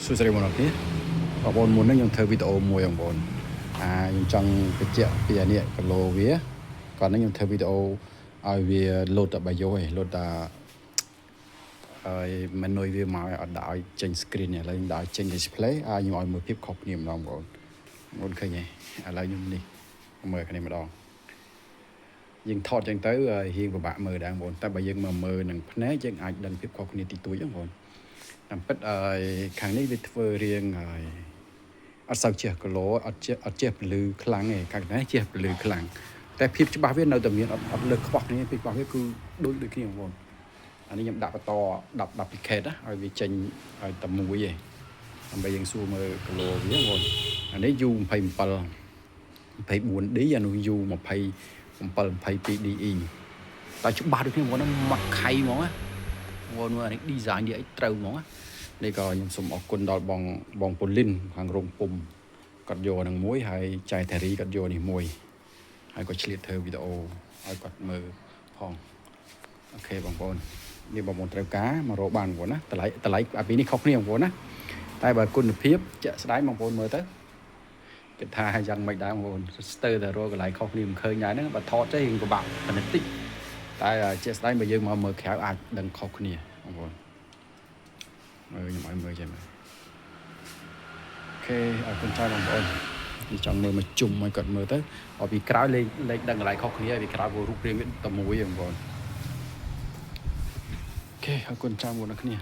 សួស្តីបងប្អូនបងប្អូនមុននេះខ្ញុំធ្វើវីដេអូមួយបងប្អូនខ្ញុំចង់បញ្ជាក់ពីអានេះគីឡូវាก่อนនេះខ្ញុំធ្វើវីដេអូឲ្យវាលោតតែបាយយលោតតែឲ្យមិននុយវាមកឲ្យអត់ដាក់ឲ្យចេញ screen ឥឡូវខ្ញុំដាក់ឲ្យចេញ display ខ្ញុំឲ្យមើលភាពខុសគ្នាម្ដងបងប្អូនឃើញទេឥឡូវខ្ញុំនេះមើលគ្នាម្ដងយើងថតចឹងទៅរៀងពិបាកមើលដែរបងប្អូនតែបើយើងមើលនឹងភ្នែកយើងអាចដឹងភាពខុសគ្នាតិចតួចហ្នឹងបងប្អូនតាមពិតខាងនេះវាធ្វើរៀងហើយអត់សូវជះគីឡូអត់ជះពលឺខ្លាំងទេខាងនេះជះពលឺខ្លាំងតែភាពច្បាស់វានៅតែមានអត់លើសខ្វះគ្នាភាពច្បាស់វាគឺដូចគ្នាបងប្អូនអានេះខ្ញុំដាក់បន្ត10 duplicate ឲ្យវាចេញឲ្យតែមួយឯងដើម្បីយើងសួរមើលគីឡូវាបងប្អូនអានេះ U27 24D អានោះ U27-22DE តែច្បាស់ដូចគ្នាបងប្អូនមកខៃហ្មងណាបងប្អូនមើលអានេះ design នេះអីត្រូវហ្មងណានេះក៏ខ្ញុំសូមអរគុណដល់បងពូលីនខាងរោងពុំគាត់យកនឹងមួយហើយចៃតារីគាត់យកនេះមួយហើយក៏ឆ្លៀតធ្វើវីដេអូឲ្យគាត់មើលផងអូខេបងប្អូននេះបងប្អូនត្រូវការមករកបានបងប្អូនណាតម្លៃអាពីរនេះខុសគ្នាបងប្អូនណាតែបើគុណភាពជាក់ស្ដែងបងប្អូនមើលទៅគិតថាយ៉ាងម៉េចដែរបងប្អូនស្ទើរតែរកកន្លែងខុសគ្នាមិនឃើញដែរហ្នឹងបើថតទៅរៀងពិបាកប៉ុណ្ណឹងតិចតែជាក់ស្ដែងបើយើងមកមើលក្រៅអាចដឹងខុសគ្នាបងប្អូនមើលខ្ញុំឲ្យមើលចេះមើលអូខេអរគុណច្រើនបងប្អូនខ្ញុំចង់មើលមកជុំឲ្យគាត់មើលទៅឲ្យពីក្រោយលេខដឹងកន្លែងខុសគ្នាពីក្រោយរូបរាងវាតែមួយទេបងប្អូនអូខេអរគុណច្រើនបងប្អូនគ្នា